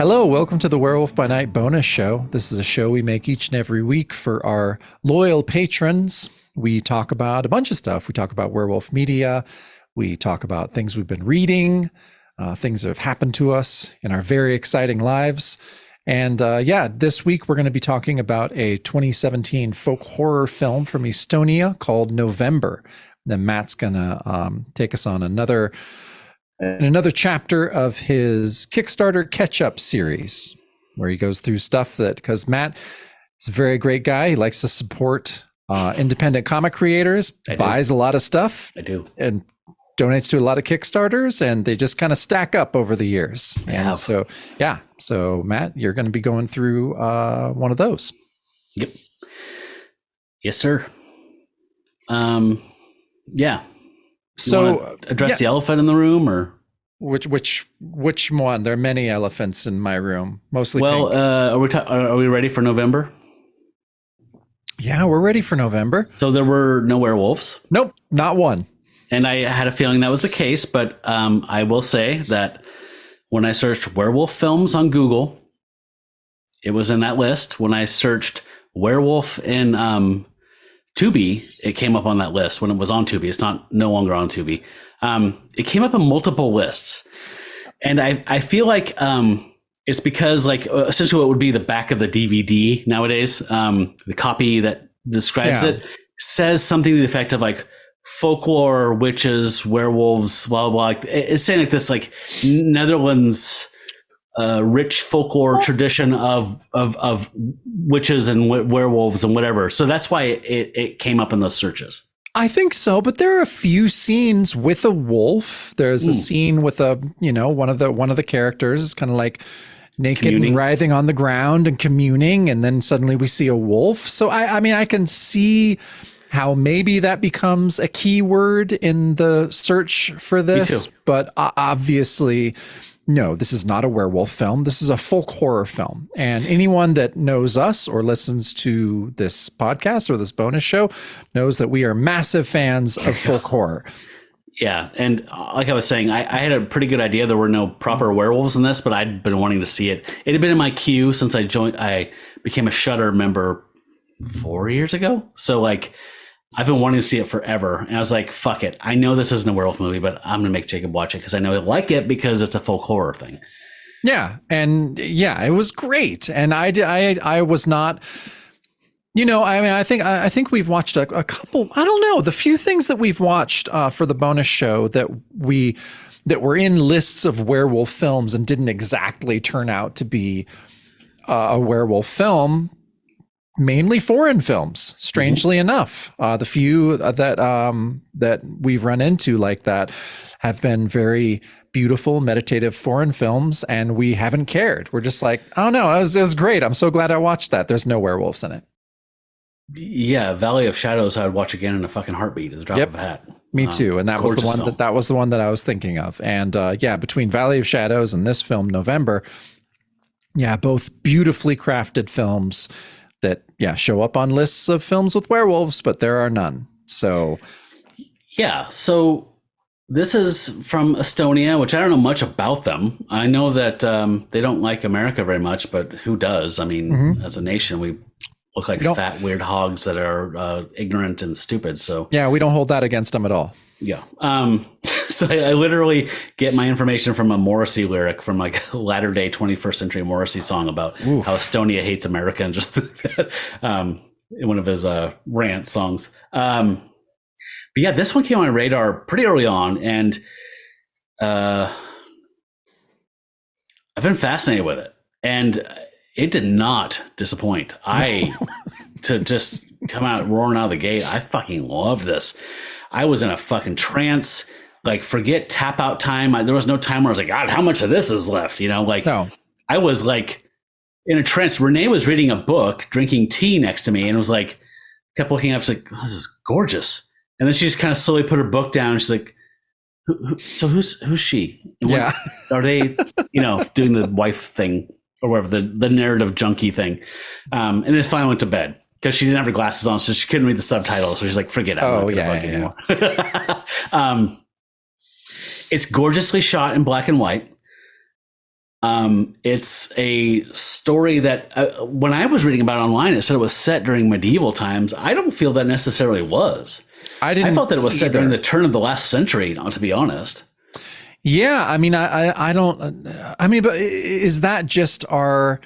Hello, welcome to the Werewolf by Night bonus show. This is a show we make each and every week for our loyal patrons. We talk about a bunch of stuff. We talk about werewolf media. We talk about things we've been reading, things that have happened to us in our very exciting lives. And this week we're going to be talking about a 2017 folk horror film from Estonia called November. Then Matt's going to take us on another chapter of his Kickstarter catch-up series, where he goes through stuff that, because Matt is a very great guy. He likes to support independent comic creators, buys a lot of stuff. I do. And donates to a lot of Kickstarters, and they just kind of stack up over the years. And so Matt, you're going to be going through one of those. Yep. Yes, sir. Yeah. So address the elephant in the room, or which one? There are many elephants in my room, mostly. Well, are we ready for November? Yeah, we're ready for November. So there were no werewolves. Nope, not one. And I had a feeling that was the case, but I will say that when I searched werewolf films on Google, it was in that list. When I searched werewolf in Tubi, it came up on that list when it was on Tubi. It's no longer on Tubi. It came up in multiple lists. And I feel like it's because, like, essentially what would be the back of the DVD nowadays, the copy that describes it says something to the effect of like folklore, witches, werewolves, blah, blah, blah. Like, it's saying like this, like Netherlands rich folklore tradition of witches and werewolves and whatever. So that's why it came up in those searches. I think so, but there are a few scenes with a wolf. There's a scene with one of the characters is kind of like naked and writhing on the ground and communing, and then suddenly we see a wolf. So I mean, I can see how maybe that becomes a keyword in the search for this, but obviously, no, this is not a werewolf film. This is a folk horror film. And anyone that knows us or listens to this podcast or this bonus show knows that we are massive fans of folk horror. Yeah. And like I was saying, I had a pretty good idea there were no proper werewolves in this, but I'd been wanting to see it. It had been in my queue since I became a Shudder member 4 years ago. So like, I've been wanting to see it forever. And I was like, fuck it. I know this isn't a werewolf movie, but I'm going to make Jacob watch it because I know he'll like it because it's a folk horror thing. Yeah. And yeah, it was great. And I was not, I mean, I think we've watched a couple, I don't know, the few things that we've watched for the bonus show that were in lists of werewolf films and didn't exactly turn out to be a werewolf film. Mainly foreign films, strangely enough. The few that we've run into like that have been very beautiful, meditative foreign films, and we haven't cared. We're just like, oh no, it was great. I'm so glad I watched that. There's no werewolves in it. Yeah, Valley of Shadows I would watch again in a fucking heartbeat at the drop of a hat. Me too. And that was the one that was the one that I was thinking of. And between Valley of Shadows and this film, November, both beautifully crafted films that show up on lists of films with werewolves, but there are none. So this is from Estonia, which I don't know much about them. I know that they don't like America very much, but who does? I mean, as a nation, we look like fat, weird hogs that are ignorant and stupid. So we don't hold that against them at all. Yeah. So I literally get my information from a Morrissey lyric from like a latter day 21st century Morrissey song about how Estonia hates America and just in one of his rant songs. But yeah, this one came on my radar pretty early on, and I've been fascinated with it, and it did not disappoint. To just come out roaring out of the gate, I fucking loved this. I was in a fucking trance. Like, forget tap out time. There was no time where I was like, God, how much of this is left? I was like in a trance. Renee was reading a book, drinking tea next to me, and it was like, kept looking up. She's like, oh, this is gorgeous. And then she just kind of slowly put her book down. She's like, so who's she? What, are they, doing the wife thing or whatever, the narrative junkie thing? And then finally went to bed because she didn't have her glasses on, so she couldn't read the subtitles. So she's like, forget it. I'm not gonna bug anymore. It's gorgeously shot in black and white. It's a story that when I was reading about it online, it said it was set during medieval times. I don't feel that necessarily was. I felt that it was set during the turn of the last century, not to be honest. Yeah, I mean, I don't. I mean, but is that just our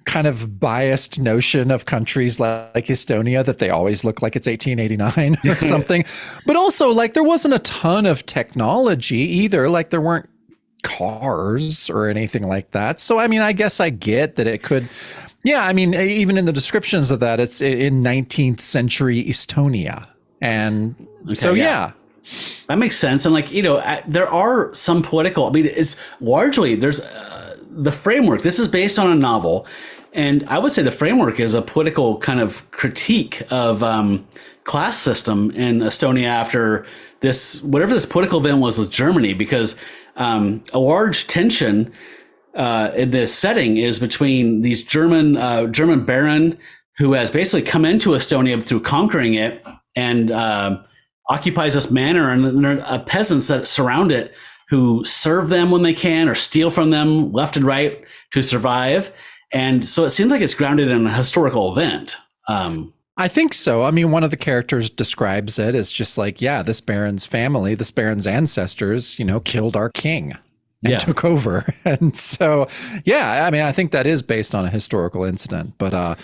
kind of biased notion of countries like Estonia that they always look like it's 1889 or something? But also, like, there wasn't a ton of technology either. Like, there weren't cars or anything like that. So, I mean, I guess I get that it could. Yeah, I mean, even in the descriptions of that, it's in 19th century Estonia, and so yeah. That makes sense. And like, there are some political, I mean, it's largely, there's the framework. This is based on a novel. And I would say the framework is a political kind of critique of class system in Estonia after this, whatever this political event was with Germany, because a large tension in this setting is between these German baron who has basically come into Estonia through conquering it and occupies this manor, and then there are peasants that surround it who serve them when they can or steal from them left and right to survive. And so it seems like it's grounded in a historical event. I think so. I mean, one of the characters describes it as just like, yeah, this baron's family, this baron's ancestors, killed our king and took over. And so, yeah, I mean, I think that is based on a historical incident. But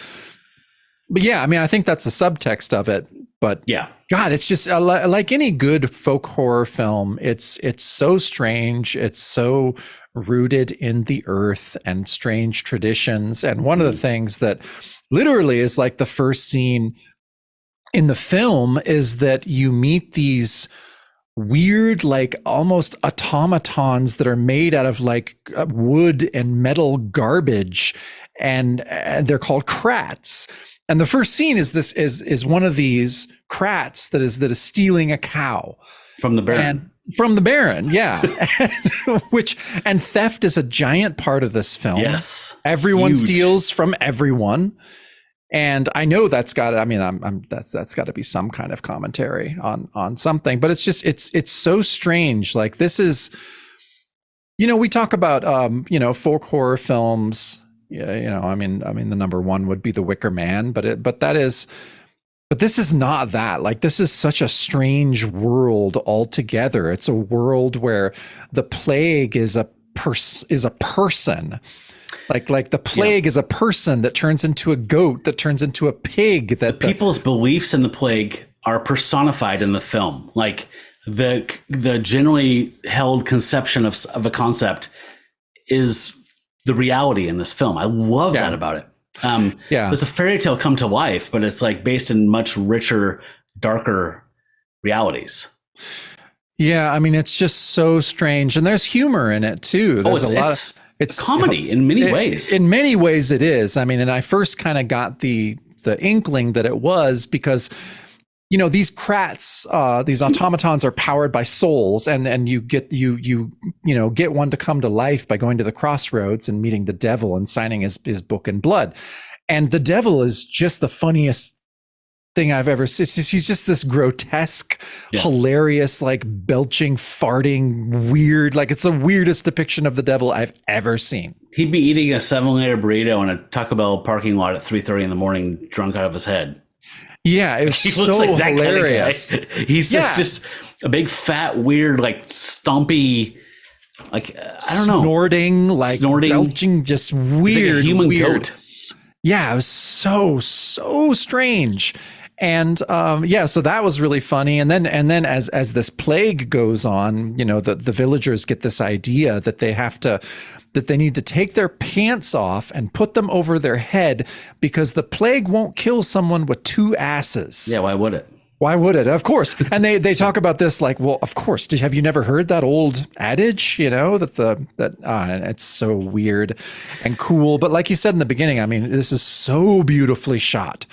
yeah, I mean, I think that's the subtext of it. But yeah, God, it's just like any good folk horror film. It's so strange. It's so rooted in the earth and strange traditions. And one of the things that literally is like the first scene in the film is that you meet these weird, like almost automatons that are made out of like wood and metal garbage, and they're called krats. And the first scene is one of these krats that is stealing a cow from the baron. From the baron, yeah. And theft is a giant part of this film. Yes, everyone steals from everyone, and I know that's got. I mean, that's got to be some kind of commentary on something. But it's just it's so strange. Like, this is, we talk about folk horror films. Yeah, I mean, the number one would be The Wicker Man, but this is not that. Like, this is such a strange world altogether. It's a world where the plague is a person. Like the plague is a person that turns into a goat, that turns into a pig. That people's beliefs in the plague are personified in the film. Like the generally held conception of a concept is the reality in this film. I love that about it. It's a fairy tale come to life, but it's like based in much richer, darker realities. Yeah, I mean, it's just so strange, and there's humor in it too. There's it's comedy in many ways. In many ways, it is. I mean, and I first kind of got the inkling that it was because, these krats, these automatons are powered by souls, and you get get one to come to life by going to the crossroads and meeting the devil and signing his book in blood. And the devil is just the funniest thing I've ever seen. He's just this grotesque, hilarious, like belching, farting, weird. Like, it's the weirdest depiction of the devil I've ever seen. He'd be eating a 7-layer burrito in a Taco Bell parking lot at 3:30 in the morning, drunk out of his head. Yeah, it was so like hilarious. Kind of He's just a big, fat, weird, like stompy, like I don't know, snorting, belching, just weird, like a human goat. Yeah, it was so strange. And so that was really funny. And then as this plague goes on, the villagers get this idea that they need to take their pants off and put them over their head because the plague won't kill someone with 2 asses. Yeah, why would it? Why would it? Of course. And they talk about this like, well, of course. Have you never heard that old adage, and it's so weird and cool. But like you said in the beginning, I mean, this is so beautifully shot,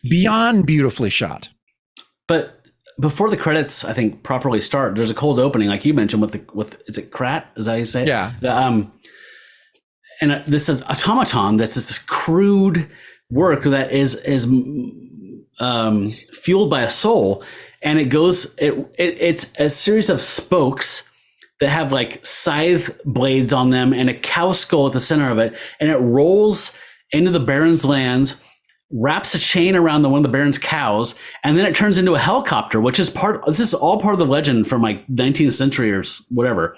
beyond beautifully shot. But before the credits, I think, properly start, there's a cold opening, like you mentioned, with is it Krat? Is that how you say it? Yeah. And this is automaton. That's this crude work that is fueled by a soul, and it's a series of spokes that have like scythe blades on them and a cow skull at the center of it. And it rolls into the Baron's lands, wraps a chain around one of the Baron's cows, and then it turns into a helicopter, which is this is all part of the legend from like 19th century or whatever.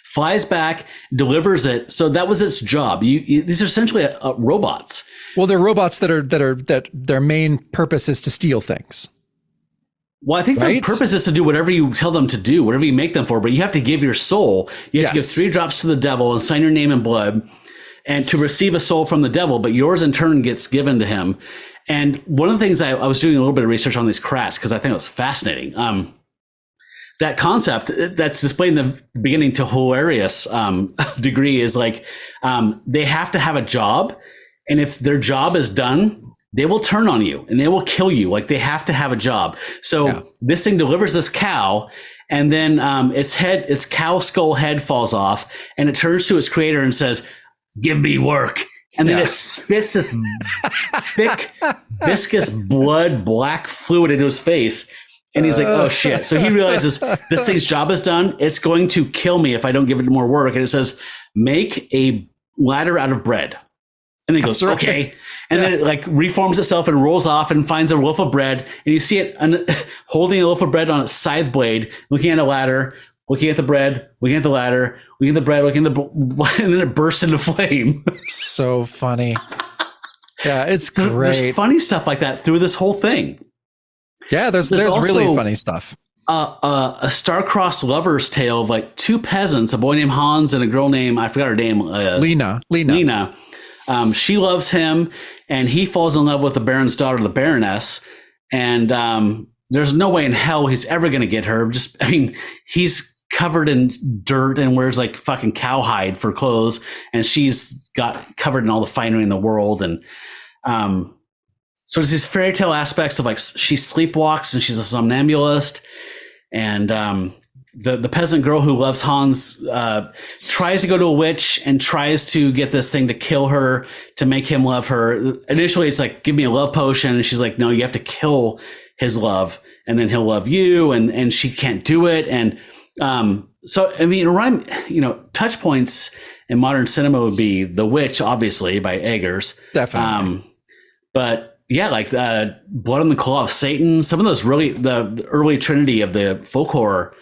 Flies back, delivers it. So that was its job. These are essentially robots. Well, they're robots that their main purpose is to steal things. Well, I think the purpose is to do whatever you tell them to do, whatever you make them for, but you have to give your soul. You have to give 3 drops to the devil and sign your name in blood and to receive a soul from the devil, but yours in turn gets given to him. And one of the things I was doing a little bit of research on these crafts because I think it was fascinating. That concept that's displayed in the beginning to hilarious degree is like they have to have a job. And if their job is done, they will turn on you and they will kill you. Like they have to have a job. So this thing delivers this cow, and then its cow skull head falls off, and it turns to its creator and says, "Give me work." And then it spits this thick, viscous blood, black fluid into his face. And he's like, "Oh shit." So he realizes this thing's job is done. It's going to kill me if I don't give it more work. And it says, "Make a ladder out of bread." And then he goes, "Okay." And then it like reforms itself and rolls off and finds a loaf of bread. And you see it holding a loaf of bread on its scythe blade, looking at a ladder, looking at the bread, looking at the ladder, looking at the bread, looking at the and then it bursts into flame. So funny. Yeah, it's great. There's funny stuff like that through this whole thing. Yeah, there's also really funny stuff. A star-crossed lover's tale of like 2 peasants, a boy named Hans and a girl named, I forgot her name. Lena. She loves him, and he falls in love with the Baron's daughter, the Baroness. And there's no way in hell he's ever going to get her. He's covered in dirt and wears like fucking cowhide for clothes, and she's got covered in all the finery in the world. And so there's these fairy tale aspects of like she sleepwalks and she's a somnambulist, and the peasant girl who loves Hans tries to go to a witch and tries to get this thing to kill her to make him love her. Initially, it's like, "Give me a love potion," and she's like, "No, you have to kill his love, and then he'll love you." And she can't do it. And so I mean, touch points in modern cinema would be The Witch, obviously by Eggers, definitely. But yeah, like Blood on the Claw of Satan, some of those really the early trinity of the folk horror.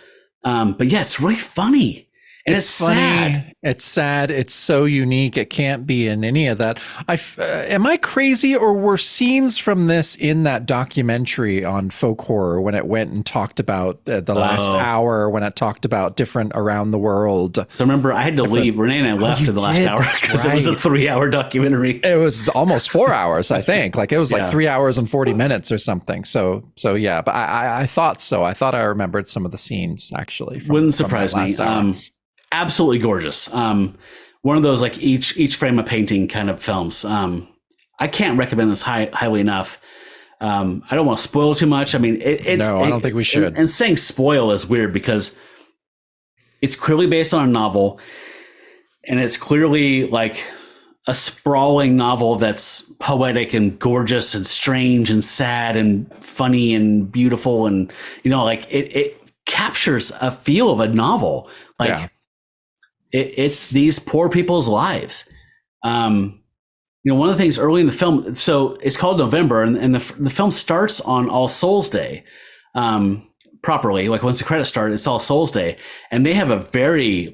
But yeah, it's really funny. And it's funny. Sad. It's sad. It's so unique. It can't be in any of that. Am I crazy, or were scenes from this in that documentary on folk horror when it went and talked about the last hour, when it talked about different around the world? So remember, I had to leave. Renee and I left in the last hour because it was a 3-hour documentary. It was almost 4 hours, I think. Like it was like 3 hours and 40 minutes or something. So yeah, but I thought so. I thought I remembered some of the scenes actually. Wouldn't surprise me. Absolutely gorgeous. One of those like each frame a painting kind of films. I can't recommend this highly enough. I don't want to spoil too much. I mean, I don't think we should. And saying spoil is weird because it's clearly based on a novel, and it's clearly like a sprawling novel that's poetic and gorgeous and strange and sad and funny and beautiful, and like it captures a feel of a novel. Like it's these poor people's lives. One of the things early in the film, so it's called November, and the film starts on All Souls Day, properly. Like once the credits start, it's All Souls Day, and they have a very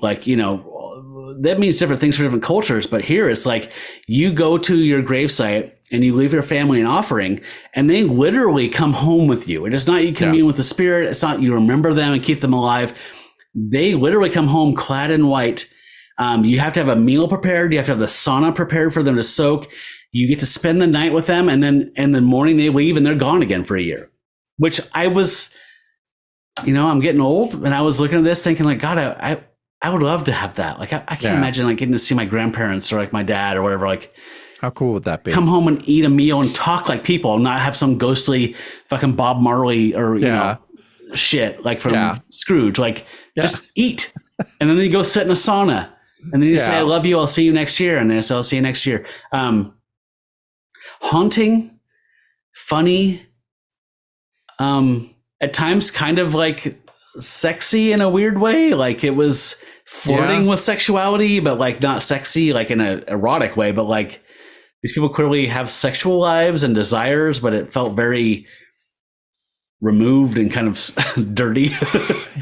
that means different things for different cultures. But here it's like you go to your gravesite and you leave your family an offering, and they literally come home with you. It is not you commune with the spirit. It's not you remember them and keep them alive. They literally come home clad in white. You have to have a meal prepared. You have to have the sauna prepared for them to soak. You get to spend the night with them, and then in the morning they leave and they're gone again for a year. Which I was, I'm getting old, and I was looking at this thinking like, God, I would love to have that. Like I can't imagine like getting to see my grandparents or like my dad or whatever. Like, how cool would that be? Come home and eat a meal and talk like people, and not have some ghostly fucking Bob Marley or shit like from Scrooge. Like just eat, and then you go sit in a sauna, and then you say, "I love you. I'll see you next year," and then I'll see you next year. Haunting, funny, at times kind of like sexy in a weird way. Like it was flirting with sexuality, but like not sexy, like in an erotic way. But like these people clearly have sexual lives and desires, but it felt very removed and kind of dirty.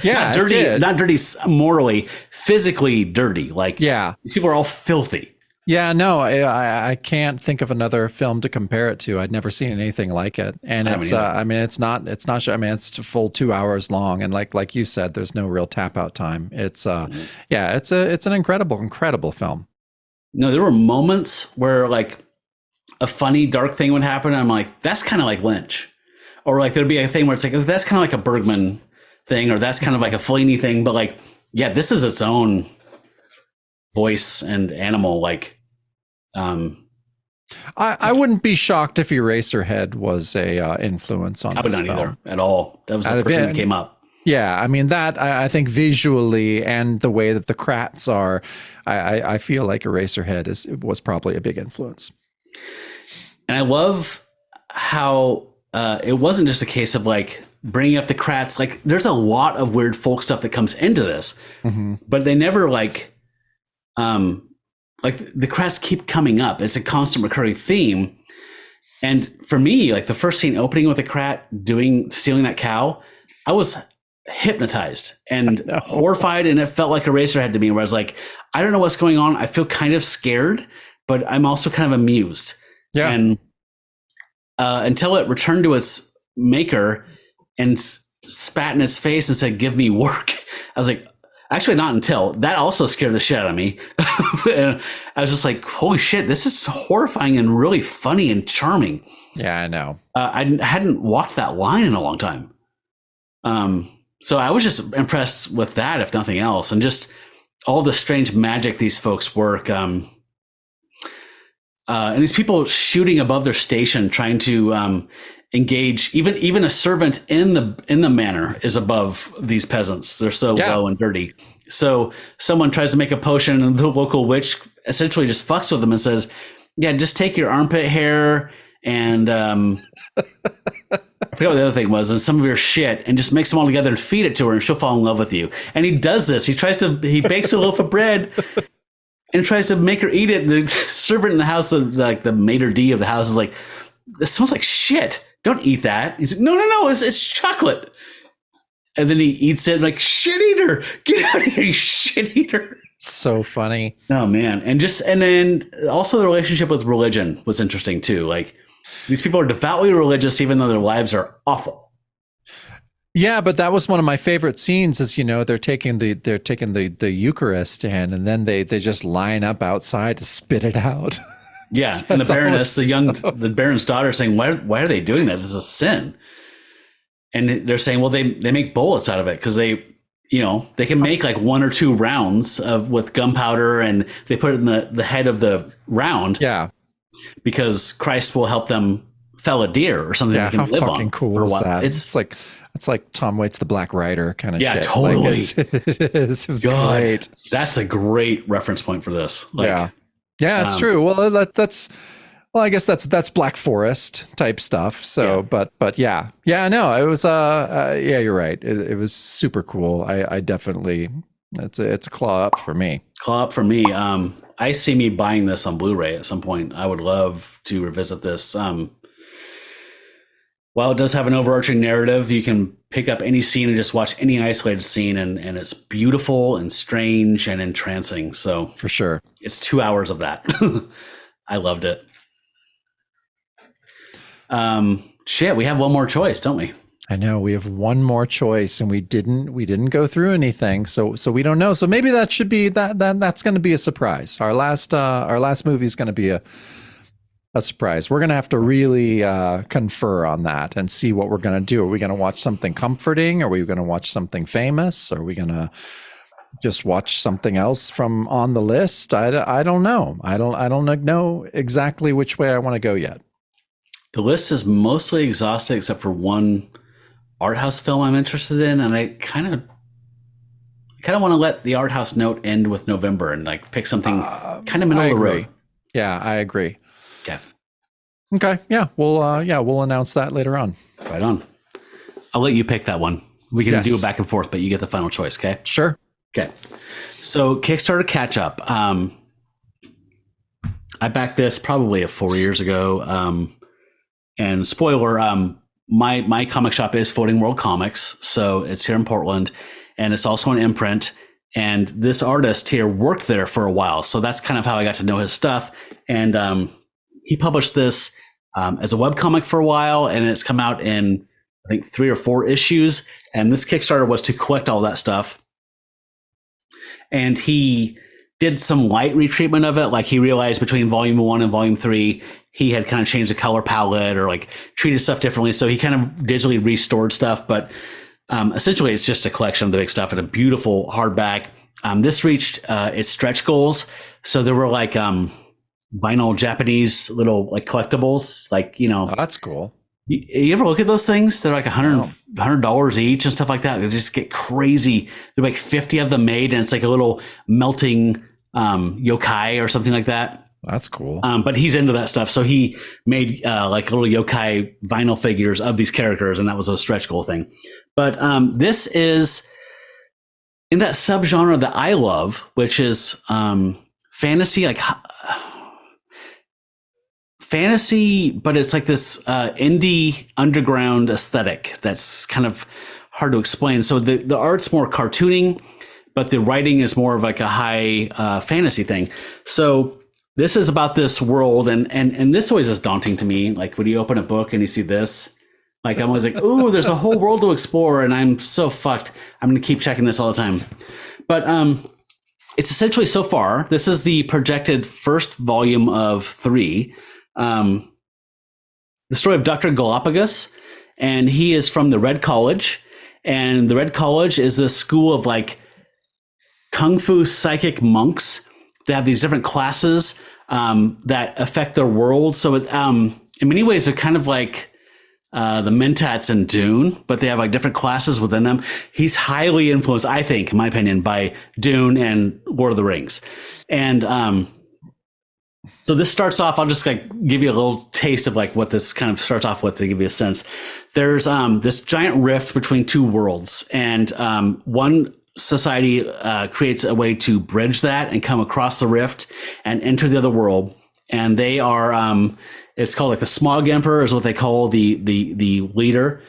Yeah, not dirty, not dirty morally, physically dirty. Like these people are all filthy. Yeah, no, I can't think of another film to compare it to. I'd never seen anything like it, and it's I mean it's not I mean it's a full 2 hours long, and like you said, there's no real tap out time. It's it's an incredible film. No, there were moments where like a funny dark thing would happen, and I'm like, that's kind of like Lynch, or like there'd be a thing where it's like, oh, that's kind of like a Bergman thing, or that's kind of like a Fellini thing, but like this is its own voice and animal. Like I wouldn't be shocked if Eraserhead was a influence on. I would this not film. either at all. That was the first thing that came up. Yeah, I mean that I think visually and the way that the Kratts are, I feel like Eraserhead was probably a big influence. And I love how it wasn't just a case of like bringing up the Kratts. Like there's a lot of weird folk stuff that comes into this, but they never like the Kratts keep coming up. It's a constant recurring theme. And for me, like the first scene opening with the Kratt stealing that cow, I was hypnotized and horrified. And it felt like Eraserhead to me, where I was like, I don't know what's going on. I feel kind of scared, but I'm also kind of amused. Yeah. And until it returned to its maker and spat in its face and said, give me work. I was like, actually, not until that also scared the shit out of me. And I was just like, holy shit, this is horrifying and really funny and charming. Yeah, I know. I hadn't walked that line in a long time. So I was just impressed with that, if nothing else. And just all the strange magic these folks work. And these people shooting above their station, trying to engage. Even a servant in the manor is above these peasants. They're so low and dirty. So someone tries to make a potion, and the local witch essentially just fucks with them and says, "Yeah, just take your armpit hair and I forgot what the other thing was, and some of your shit, and just mix them all together and feed it to her, and she'll fall in love with you." And he does this. He bakes a loaf of bread and tries to make her eat it. And the servant in the house, like the maitre d' of the house, is like, "This smells like shit. Don't eat that." He's like, no, it's chocolate. And then he eats it like, shit eater, get out of here, you shit eater. So funny. Oh man. And then also the relationship with religion was interesting too. Like these people are devoutly religious, even though their lives are awful. Yeah, but that was one of my favorite scenes. Is they're taking the Eucharist and then they just line up outside to spit it out. Yeah, and the Baroness, the Baron's daughter, saying, "Why are they doing that? This is a sin." And they're saying, "Well, they make bullets out of it because they can make like 1 or 2 rounds with gunpowder, and they put it in the head of the round. Yeah, because Christ will help them fell a deer or something they can live on. How cool is that? It's like Tom Waits' The Black Rider kind of shit. Yeah, totally. It was great. That's a great reference point for this. Yeah, it's true. Well, I guess that's Black Forest type stuff. So, but yeah, no, it was, you're right. It was super cool. I definitely, it's a claw up for me. Claw up for me. I see me buying this on Blu-ray at some point. I would love to revisit this. While it does have an overarching narrative, you can pick up any scene and just watch any isolated scene, and it's beautiful and strange and entrancing. So for sure, it's 2 hours of that. I loved it. We have one more choice, don't we? I know we have one more choice, and we didn't go through anything, so we don't know. So maybe that should be that's going to be a surprise. Our last movie is going to be a surprise. We're going to have to really confer on that and see what we're going to do. Are we going to watch something comforting? Are we going to watch something famous? Are we going to just watch something else from on the list? I don't know. I don't know exactly which way I want to go yet. The list is mostly exhausted except for one art house film I'm interested in, and I kind of want to let the art house note end with November and like pick something kind of middle of the road. Yeah, I agree. Okay. Yeah. We'll announce that later on. Right on. I'll let you pick that one. We can Yes. do it back and forth, but you get the final choice. Okay. Sure. Okay. So Kickstarter catch up. I backed this probably 4 years ago. And spoiler, my comic shop is Floating World Comics. So it's here in Portland, and it's also an imprint. And this artist here worked there for a while. So that's kind of how I got to know his stuff. And he published this as a webcomic for a while, and it's come out in, I think, 3 or 4 issues. And this Kickstarter was to collect all that stuff. And he did some light retreatment of it. Like, he realized between volume 1 and volume 3, he had kind of changed the color palette or like treated stuff differently. So he kind of digitally restored stuff. But essentially, it's just a collection of the big stuff in a beautiful hardback. This reached its stretch goals. So there were like vinyl Japanese little like collectibles, like, Oh, that's cool. You ever look at those things? They're like $100 each and stuff like that. They just get crazy. They're like 50 of them made, and it's like a little melting yokai or something like that. That's cool. But he's into that stuff. So he made like little yokai vinyl figures of these characters, and that was a stretch goal thing. But this is in that subgenre that I love, which is fantasy, like fantasy, but it's like this indie underground aesthetic that's kind of hard to explain. So the art's more cartooning, but the writing is more of like a high fantasy thing. So this is about this world, and this always is daunting to me. Like when you open a book and you see this, like I'm always like, ooh, there's a whole world to explore, and I'm so fucked. I'm going to keep checking this all the time. But it's essentially, so far, this is the projected first volume of 3. The story of Dr. Galapagos, and he is from the Red College, and the Red College is a school of like kung fu psychic monks. They have these different classes that affect their world. So in many ways, they're kind of like the Mentats in Dune, but they have like different classes within them. He's highly influenced, I think, in my opinion, by Dune and Lord of the Rings. And so this starts off, I'll just like give you a little taste of like what this kind of starts off with to give you a sense. There's this giant rift between 2 worlds, and one society creates a way to bridge that and come across the rift and enter the other world. And they are, it's called like the Smog Emperor is what they call the leader,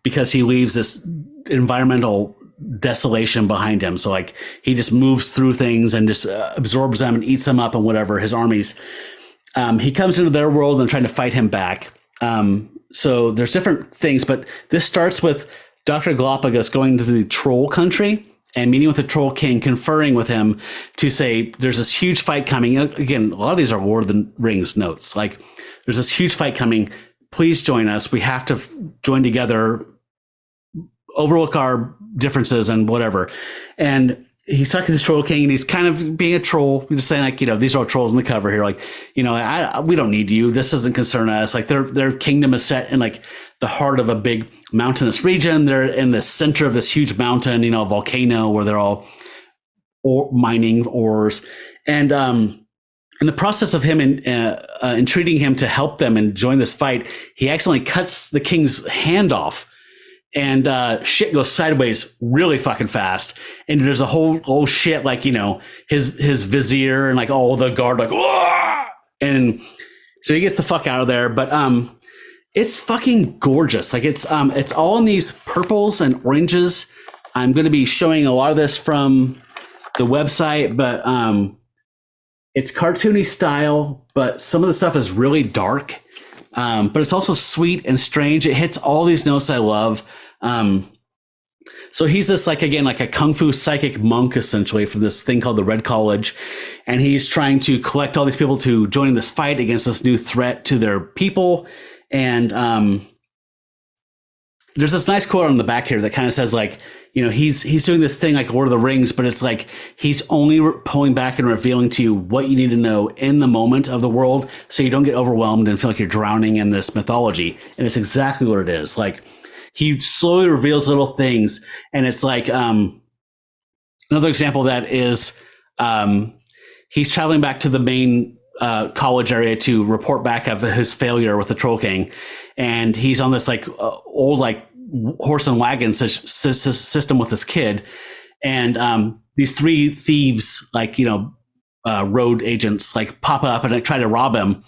because he leaves this environmental desolation behind him. So like he just moves through things and just absorbs them and eats them up and whatever, his armies. He comes into their world and trying to fight him back. So there's different things, but this starts with Dr. Galapagos going to the troll country and meeting with the troll king, conferring with him to say, there's this huge fight coming. Again, a lot of these are Lord of the Rings notes. Like, there's this huge fight coming. Please join us. We have to join together, overlook our differences and whatever. And he's talking to this troll king, and he's kind of being a troll. He's just saying, like, these are all trolls in the cover here. Like, we don't need you. This doesn't concern us. Like, their kingdom is set in like the heart of a big mountainous region. They're in the center of this huge mountain, a volcano where they're all mining ores. And in the process of him entreating him to help them and join this fight, he accidentally cuts the king's hand off. And shit goes sideways really fucking fast. And there's a whole shit, like, his vizier and like all the guard, like, whoa! And so he gets the fuck out of there. But it's fucking gorgeous. Like, it's all in these purples and oranges. I'm going to be showing a lot of this from the website, but it's cartoony style, but some of the stuff is really dark. But it's also sweet and strange. It hits all these notes I love. So he's this, like, again, like a kung fu psychic monk, essentially, from this thing called the Red College. And he's trying to collect all these people to join in this fight against this new threat to their people. And there's this nice quote on the back here that kind of says, like, he's doing this thing like Lord of the Rings, but it's like he's only pulling back and revealing to you what you need to know in the moment of the world, so you don't get overwhelmed and feel like you're drowning in this mythology. And it's exactly what it is. Like, he slowly reveals little things, and it's like another example of that is he's traveling back to the main college area to report back of his failure with the Troll King, and he's on this like old like horse and wagon system with this kid, and these three thieves, like road agents, like pop up and like, try to rob him.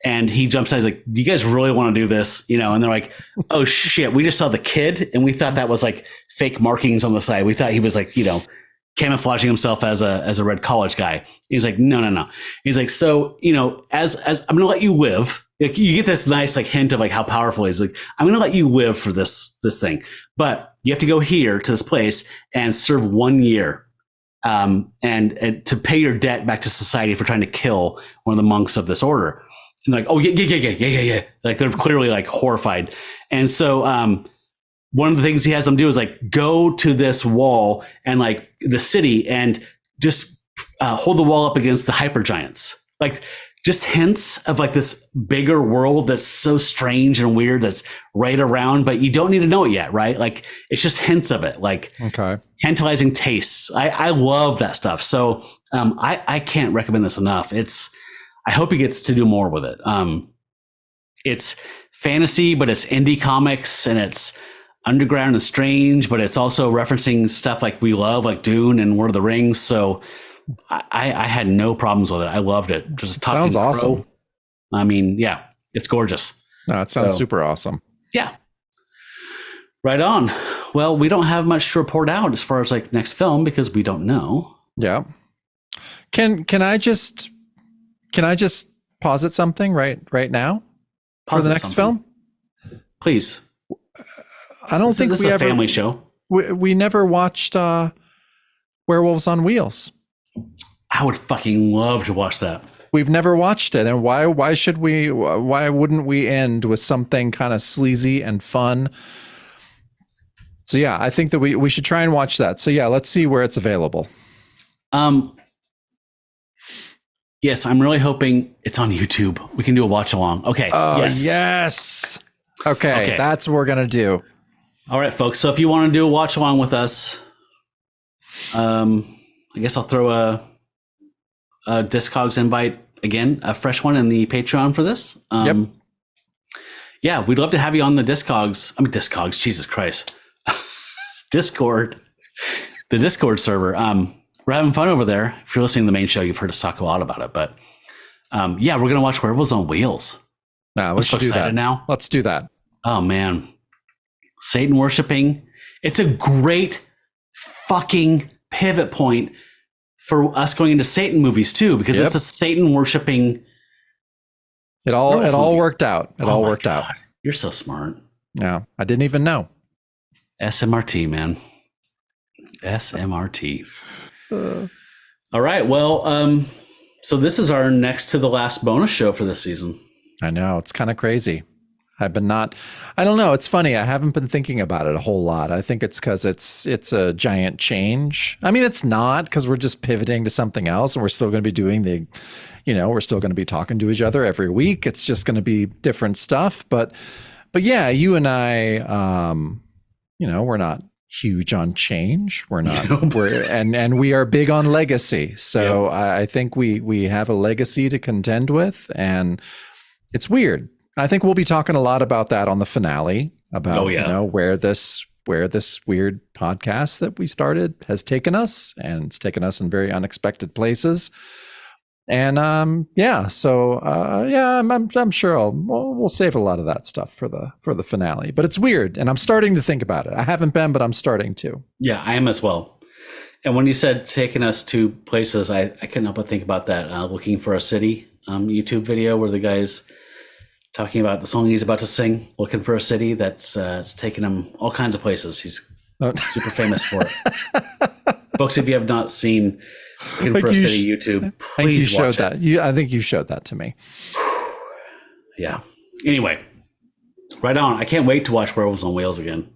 And he jumps out. He's like, "Do you guys really want to do this?" And they're like, "Oh shit, we just saw the kid, and we thought that was like fake markings on the side. We thought he was like camouflaging himself as a red college guy." He was like, "No." He's like, "So as I'm gonna let you live." Like, you get this nice like hint of like how powerful he is. Like, I'm gonna let you live for this thing, but you have to go here to this place and serve 1 year, and to pay your debt back to society for trying to kill one of the monks of this order." And they're like, "Oh yeah." Like, they're clearly like horrified. And so one of the things he has them do is like go to this wall and like the city and just hold the wall up against the hypergiants. Like, just hints of like this bigger world that's so strange and weird that's right around, but you don't need to know it yet, right? Like, it's just hints of it, like tantalizing tastes. I love that stuff. So I can't recommend this enough. I hope he gets to do more with it. It's fantasy, but it's indie comics, and it's underground and strange, but it's also referencing stuff like we love, like Dune and Lord of the Rings. So I had no problems with it. I loved it. Just talking sounds awesome. I mean, yeah, it's gorgeous. No, it sounds super awesome. Yeah. Right on. Well, we don't have much to report out as far as like next film because we don't know. Yeah. Can I just posit something right now for the next film? Please. I don't think this we is a ever family show. We never watched Werewolves on Wheels. I would fucking love to watch that. We've never watched it, and why wouldn't we end with something kind of sleazy and fun? So yeah, I think that we should try and watch that. So yeah, let's see where it's available. Yes, I'm really hoping it's on YouTube. We can do a watch along. Okay. Yes. Okay, that's what we're gonna do. All right, folks. So if you want to do a watch along with us, I guess I'll throw a Discogs invite again, a fresh one in the Patreon for this. Yep. Yeah, we'd love to have you on the Discogs. Jesus Christ. Discord, the Discord server. We're having fun over there. If you're listening to the main show, you've heard us talk a lot about it. But yeah, we're gonna watch Werewolves on Wheels. Let's do that now. Let's do that. Oh man, Satan worshiping. It's a great fucking pivot point for us going into Satan movies too, because it's a Satan worshiping. It all worked out. It all worked out. You're so smart. Yeah, I didn't even know. SMRT, man. SMRT. All right. Well, so this is our next to the last bonus show for this season. I know, it's kind of crazy. I don't know. It's funny. I haven't been thinking about it a whole lot. I think it's because it's a giant change. I mean, it's not, because we're just pivoting to something else, and we're still going to be doing we're still going to be talking to each other every week. It's just going to be different stuff. But yeah, you and I, we're not huge on change. We're not, and we are big on legacy. So yep. I think we have a legacy to contend with, and it's weird. I think we'll be talking a lot about that on the finale, about where this weird podcast that we started has taken us, and it's taken us in very unexpected places. And I'm sure we'll save a lot of that stuff for the finale. But it's weird, and I'm starting to think about it. I haven't been, but I'm starting to. Yeah, I am as well. And when you said taking us to places, I couldn't help but think about that Looking for a City YouTube video where the guy's talking about the song he's about to sing, Looking for a City, that's it's taken him all kinds of places. He's super famous for it. Folks, if you have not seen Looking for a City YouTube, please watch it. I think you showed that to me. Yeah. Anyway, right on. I can't wait to watch Werewolves on Wheels again.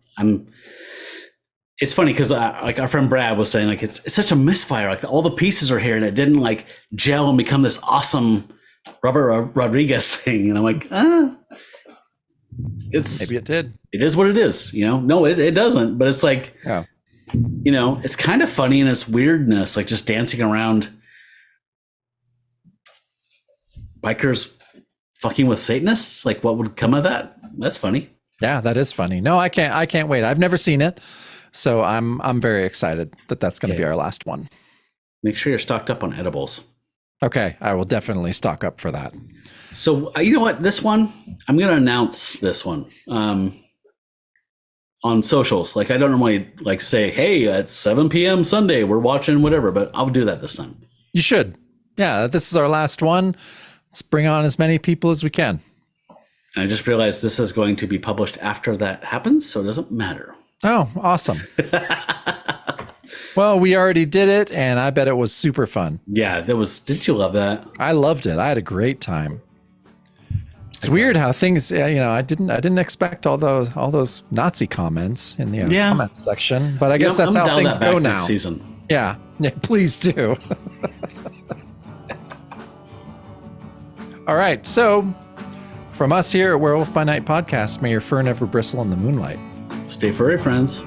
It's funny because like our friend Brad was saying, like it's such a misfire. Like all the pieces are here, and it didn't like gel and become this awesome Robert Rodriguez thing. And I'm like, maybe it did. It is what it is. No, it doesn't. But it's like, it's kind of funny in its weirdness, like just dancing around bikers fucking with Satanists. Like, what would come of that? That's funny. Yeah, that is funny. No, I can't wait. I've never seen it. So I'm very excited that that's going to be our last one. Make sure you're stocked up on edibles. Okay, I will definitely stock up for that. So you know what? This one, I'm going to announce this one on socials. Like I don't normally like say, hey, at 7 p.m. Sunday, we're watching whatever, but I'll do that this time. You should. Yeah, this is our last one. Let's bring on as many people as we can. And I just realized this is going to be published after that happens, so it doesn't matter. Oh, awesome. Well, we already did it, and I bet it was super fun. Yeah, that was. Didn't you love that? I loved it. I had a great time. It's weird how things, I didn't expect all those Nazi comments in the comments section, but I guess that's how things go now. Season. Yeah, please do. All right, so from us here at Werewolf by Night podcast, may your fur never bristle in the moonlight. Stay furry, friends.